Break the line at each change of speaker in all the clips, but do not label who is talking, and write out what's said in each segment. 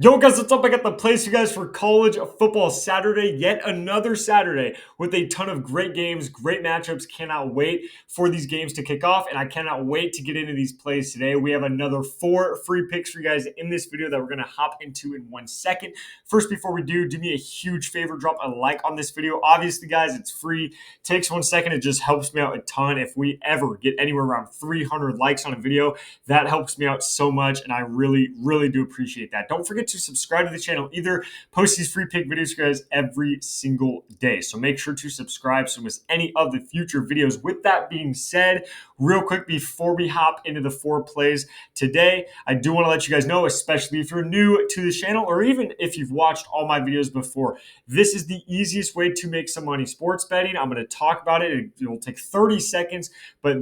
Yo guys, what's up? I got the place you guys for college football Saturday, yet another Saturday with a ton of great games, great matchups. Cannot wait for these games to kick off, and I cannot wait to get into these plays today. We have another 4 free picks for you guys in this video that we're going to hop into in 1 second. First, before we do me a huge favor, drop a like on this video. Obviously, guys, it's free. Takes 1 second. It just helps me out a ton. If we ever get anywhere around 300 likes on a video, that helps me out so much, and I really, really do appreciate that. Don't forget to subscribe to the channel either. Post these free pick videos for you guys every single day. So make sure to subscribe so you miss any of the future videos. With that being said, real quick before we hop into the 4 plays today, I do want to let you guys know, especially if you're new to the channel or even if you've watched all my videos before, this is the easiest way to make some money sports betting. I'm going to talk about it. It will take 30 seconds, but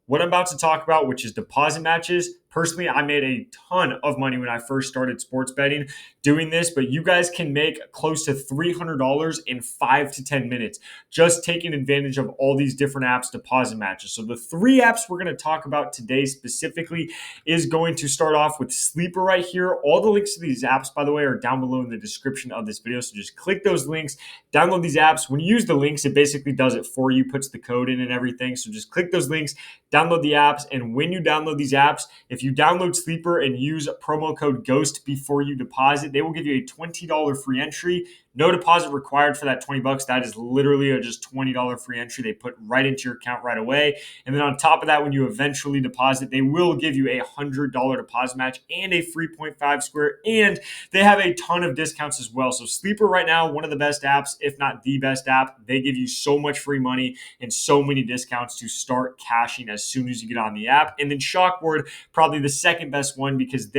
what I'm about to talk about, which is deposit matches. Personally, I made a ton of money when I first started sports betting doing this, but you guys can make close to $300 in 5 to 10 minutes just taking advantage of all these different apps deposit matches. So the 3 apps we're going to talk about today specifically is going to start off with Sleeper right here. All the links to these apps, by the way, are down below in the description of this video. So just click those links, download these apps. When you use the links, it basically does it for you, puts the code in and everything. So just click those links, download the apps, and when you download these apps, if you download Sleeper and use promo code GHOST before you deposit, they will give you a $20 free entry. No deposit required for that $20. That is literally a just $20 free entry they put right into your account right away. And then on top of that, when you eventually deposit, they will give you a $100 deposit match and a free 0.5 square. And they have a ton of discounts as well. So Sleeper right now, one of the best apps, if not the best app. They give you so much free money and so many discounts to start cashing as soon as you get on the app. And then Chalkboard, probably the second best one, because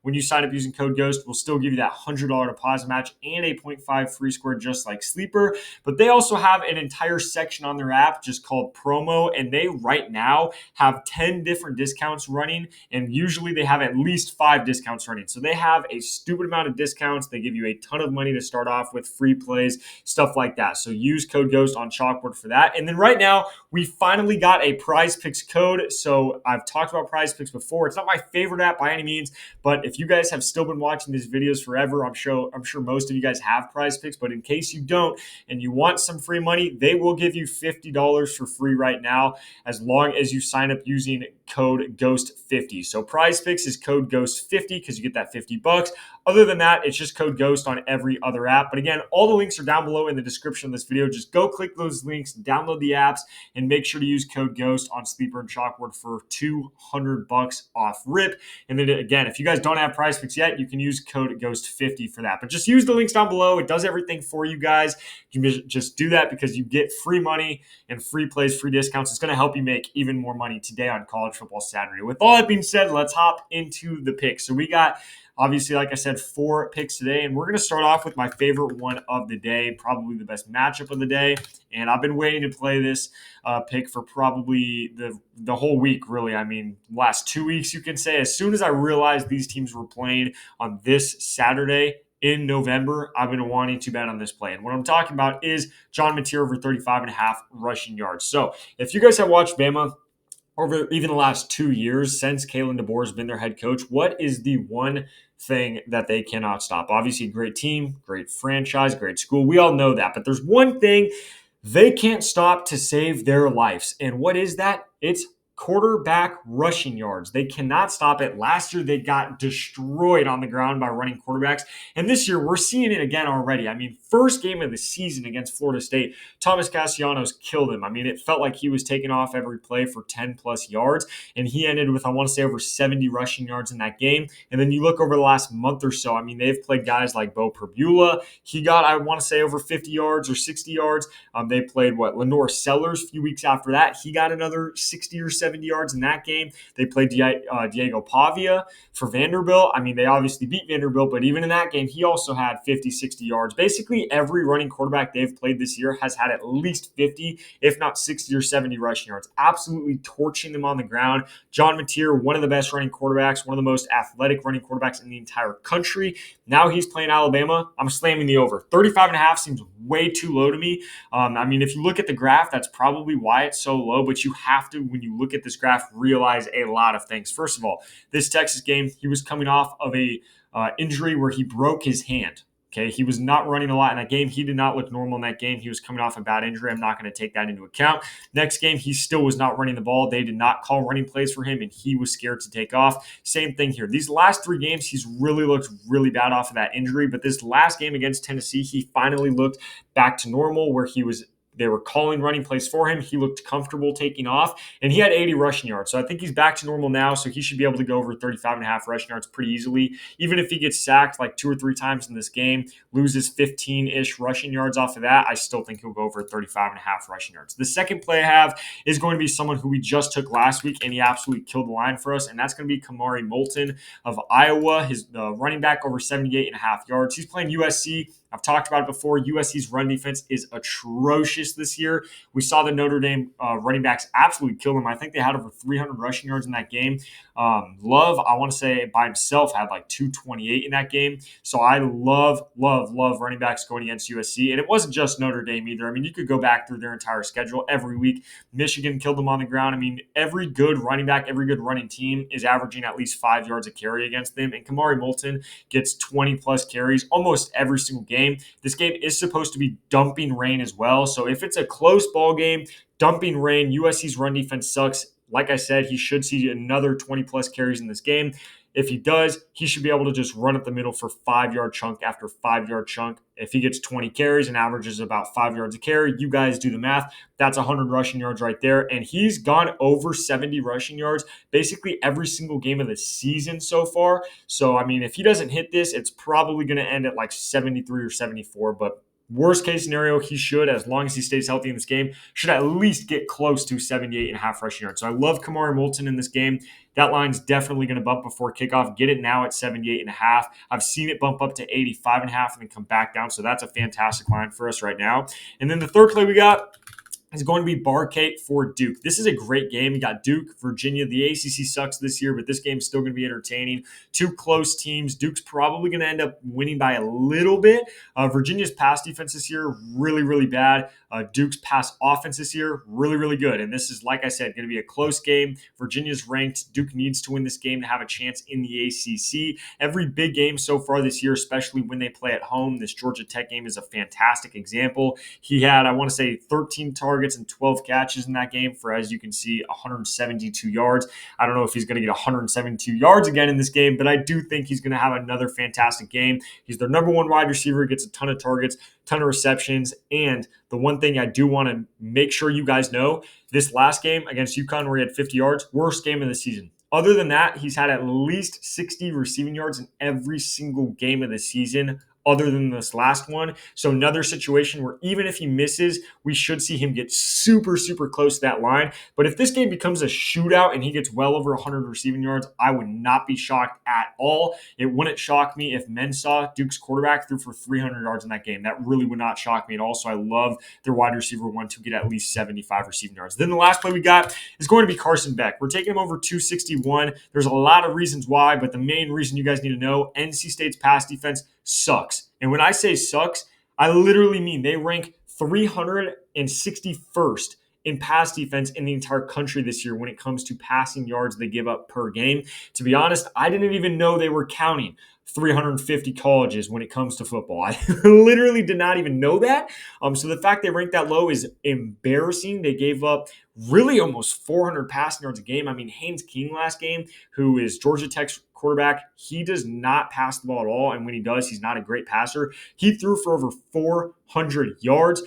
when you sign up using code GHOST, will still give you that $100 deposit match and a 0.5 free score just like Sleeper. But they also have an entire section on their app just called promo, and they right now have 10 different discounts running, and usually they have at least 5 discounts running. So they have a stupid amount of discounts. They give you a ton of money to start off with, free plays, stuff like that. So use code GHOST on Chalkboard for that. And then right now, we finally got a Prizepicks code. So I've talked about Prizepicks before. It's not my favorite app by any means, but if you guys have still been watching these videos forever, I'm sure most of you guys have Prizepicks. But in case you don't and you want some free money, they will give you $50 for free right now as long as you sign up using code GHOST50. So Prizepicks is code GHOST50 because you get that $50. Other than that, it's just code GHOST on every other app. But again, all the links are down below in the description of this video. Just go click those links, download the apps, and make sure to use code GHOST on Sleeper and Chalkboard for $200 off rip. And then again, if you guys don't have Prizepicks yet, you can use code GHOST50 for that. But just use the links down below. It does everything for you guys. You can just do that because you get free money and free plays, free discounts. It's going to help you make even more money today on College Football Saturday. With all that being said, let's hop into the picks. So we got, obviously, like I said, 4 picks today, and we're going to start off with my favorite one of the day, probably the best matchup of the day. And I've been waiting to play this pick for probably the whole week, really. I mean, last 2 weeks, you can say. As soon as I realized these teams were playing on this Saturday in November, I've been wanting to bet on this play. And what I'm talking about is John Mateer over 35.5 rushing yards. So if you guys have watched Bama over even the last 2 years since Kalen DeBoer has been their head coach, what is the one thing that they cannot stop? Obviously, great team, great franchise, great school. We all know that. But there's one thing they can't stop to save their lives. And what is that? It's quarterback rushing yards. They cannot stop it. Last year, they got destroyed on the ground by running quarterbacks. And this year, we're seeing it again already. I mean, first game of the season against Florida State, Thomas Castellanos killed him. I mean, it felt like he was taking off every play for 10 plus yards. And he ended with, I want to say, over 70 rushing yards in that game. And then you look over the last month or so, I mean, they've played guys like Bo Perbula. He got, I want to say, over 50 yards or 60 yards. They played, Lenore Sellers a few weeks after that. He got another 60 or 70 yards in that game. They played Diego Pavia for Vanderbilt. I mean, they obviously beat Vanderbilt, but even in that game, he also had 50, 60 yards. Basically, every running quarterback they've played this year has had at least 50, if not 60 or 70 rushing yards. Absolutely torching them on the ground. John Mateer, one of the best running quarterbacks, one of the most athletic running quarterbacks in the entire country. Now he's playing Alabama. I'm slamming the over. 35.5 seems way too low to me. I mean, if you look at the graph, that's probably why it's so low, but you have to, when you look at this graph, realize a lot of things. First of all, this Texas game, he was coming off of a injury where he broke his hand. Okay, he was not running a lot in that game. He did not look normal in that game. He was coming off a bad injury. I'm not going to take that into account. Next game, he still was not running the ball. They did not call running plays for him, and he was scared to take off. Same thing here. These last 3 games, he's really looked really bad off of that injury. But this last game against Tennessee, he finally looked back to normal where they were calling running plays for him. He looked comfortable taking off, and he had 80 rushing yards. So I think he's back to normal now, so he should be able to go over 35.5 rushing yards pretty easily. Even if he gets sacked like 2 or 3 times in this game, loses 15-ish rushing yards off of that, I still think he'll go over 35.5 rushing yards. The second play I have is going to be someone who we just took last week, and he absolutely killed the line for us, and that's going to be Kamari Moulton of Iowa. His running back over 78.5 yards. He's playing USC. I've talked about it before. USC's run defense is atrocious this year. We saw the Notre Dame running backs absolutely kill them. I think they had over 300 rushing yards in that game. Love, I want to say by himself, had like 228 in that game. So I love running backs going against USC. And it wasn't just Notre Dame either. I mean, you could go back through their entire schedule every week. Michigan killed them on the ground. I mean, every good running back, every good running team is averaging at least 5 yards a carry against them. And Kamari Moulton gets 20-plus carries almost every single game. This game is supposed to be dumping rain as well. So if it's a close ball game, dumping rain, USC's run defense sucks. Like I said, he should see another 20-plus carries in this game. If he does, he should be able to just run up the middle for 5-yard chunk after 5-yard chunk. If he gets 20 carries and averages about 5 yards a carry, you guys do the math. That's 100 rushing yards right there. And he's gone over 70 rushing yards basically every single game of the season so far. So, I mean, if he doesn't hit this, it's probably going to end at like 73 or 74. But worst case scenario, he should, as long as he stays healthy in this game, should at least get close to 78.5 rushing yards. So I love Kamari Moulton in this game. That line's definitely going to bump before kickoff. Get it now at 78.5. I've seen it bump up to 85.5 and then come back down. So that's a fantastic line for us right now. And then the third play we got is going to be Barcate for Duke. This is a great game. You got Duke, Virginia. The ACC sucks this year, but this game is still going to be entertaining. 2 close teams. Duke's probably going to end up winning by a little bit. Virginia's pass defense this year, really bad. Duke's pass offense this year, really good. And this is, like I said, going to be a close game. Virginia's ranked. Duke needs to win this game to have a chance in the ACC. Every big game so far this year, especially when they play at home, this Georgia Tech game is a fantastic example. He had, I want to say, 13 targets and 12 catches in that game for, as you can see, 172 yards. I don't know if he's going to get 172 yards again in this game, but I do think he's going to have another fantastic game. He's their number 1 wide receiver, gets a ton of targets, ton of receptions, and the one thing I do want to make sure you guys know, this last game against UConn where he had 50 yards, worst game of the season. Other than that, he's had at least 60 receiving yards in every single game of the season other than this last one. So another situation where even if he misses, we should see him get super close to that line. But if this game becomes a shootout and he gets well over 100 receiving yards, I would not be shocked at all. It wouldn't shock me if Mensah, Duke's quarterback, threw for 300 yards in that game. That really would not shock me at all. So I love their wide receiver 1 to get at least 75 receiving yards. Then the last play we got is going to be Carson Beck. We're taking him over 261. There's a lot of reasons why, but the main reason you guys need to know, NC State's pass defense sucks. And when I say sucks, I literally mean they rank 361st in pass defense in the entire country this year when it comes to passing yards they give up per game. To be honest, I didn't even know they were counting 350 colleges when it comes to football. I literally did not even know that. So the fact they ranked that low is embarrassing. They gave up really almost 400 passing yards a game. I mean, Haynes King last game, who is Georgia Tech's quarterback, he does not pass the ball at all. And when he does, he's not a great passer. He threw for over 400 yards.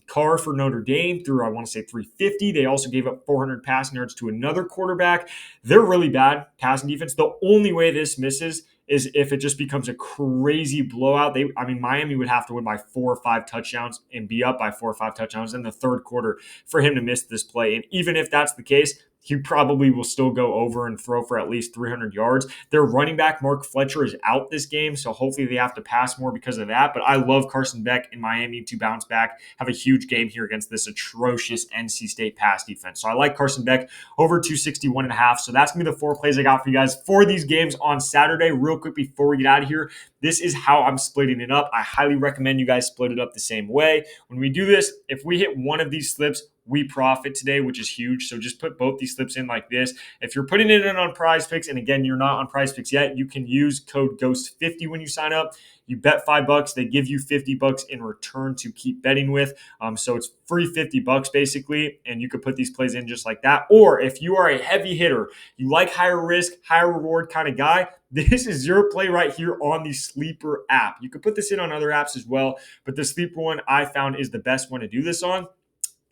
Carr for Notre Dame threw, I want to say, 350. They also gave up 400 passing yards to another quarterback. They're really bad passing defense. The only way this misses is if it just becomes a crazy blowout. Miami would have to win by 4 or 5 touchdowns and be up by 4 or 5 touchdowns in the third quarter for him to miss this play. And even if that's the case, he probably will still go over and throw for at least 300 yards. Their running back, Mark Fletcher, is out this game, so hopefully they have to pass more because of that. But I love Carson Beck in Miami to bounce back, have a huge game here against this atrocious NC State pass defense. So I like Carson Beck over 261.5. So that's going to be the 4 plays I got for you guys for these games on Saturday. Real quick before we get out of here, this is how I'm splitting it up. I highly recommend you guys split it up the same way. When we do this, if we hit one of these slips, we profit today, which is huge. So just put both these slips in like this. If you're putting it in on Prizepicks, and again, you're not on Prizepicks yet, you can use code GHOST50 when you sign up. You bet $5, they give you $50 in return to keep betting with. So it's free $50 basically, and you could put these plays in just like that. Or if you are a heavy hitter, you like higher risk, higher reward kind of guy, this is your play right here on the Sleeper app. You could put this in on other apps as well, but the Sleeper one I found is the best one to do this on.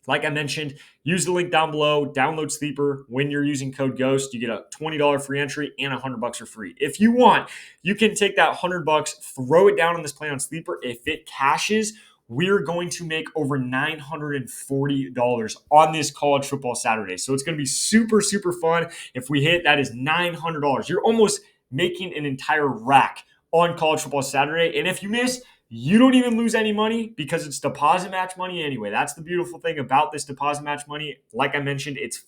Like I mentioned, use the link down below, download Sleeper. When you're using code GHOST, you get a $20 free entry and $100 for free. If you want, you can take that $100, throw it down on this play on Sleeper. If it cashes, we're going to make over $940 on this college football Saturday. So it's going to be super, super fun. If we hit, that is $900. You're almost making an entire rack on college football Saturday. And if you miss, you don't even lose any money because it's deposit match money anyway. That's the beautiful thing about this deposit match money. Like I mentioned, it's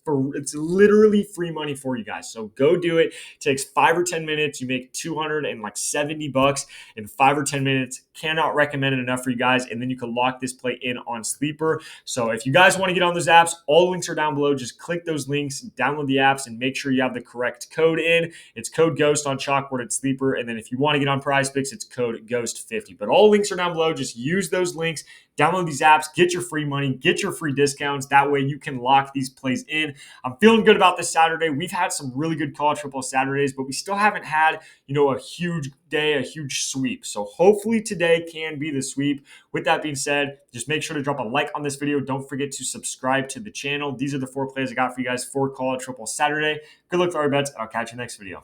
literally free money for you guys. So go do it. It takes 5 or 10 minutes. You make $270 in 5 or 10 minutes. Cannot recommend it enough for you guys. And then you can lock this play in on Sleeper. So if you guys want to get on those apps, all the links are down below. Just click those links, download the apps, and make sure you have the correct code in. It's code GHOST on Chalkboard at Sleeper. And then if you want to get on Prizepicks, it's code GHOST50. But all links are down below. Just use those links, download these apps, get your free money, get your free discounts. That way you can lock these plays in. I'm feeling good about this Saturday. We've had some really good college football Saturdays, but we still haven't had, a huge day, a huge sweep. So hopefully today can be the sweep. With that being said, just make sure to drop a like on this video. Don't forget to subscribe to the channel. These are the 4 plays I got for you guys for college football Saturday. Good luck for our bets, and I'll catch you next video.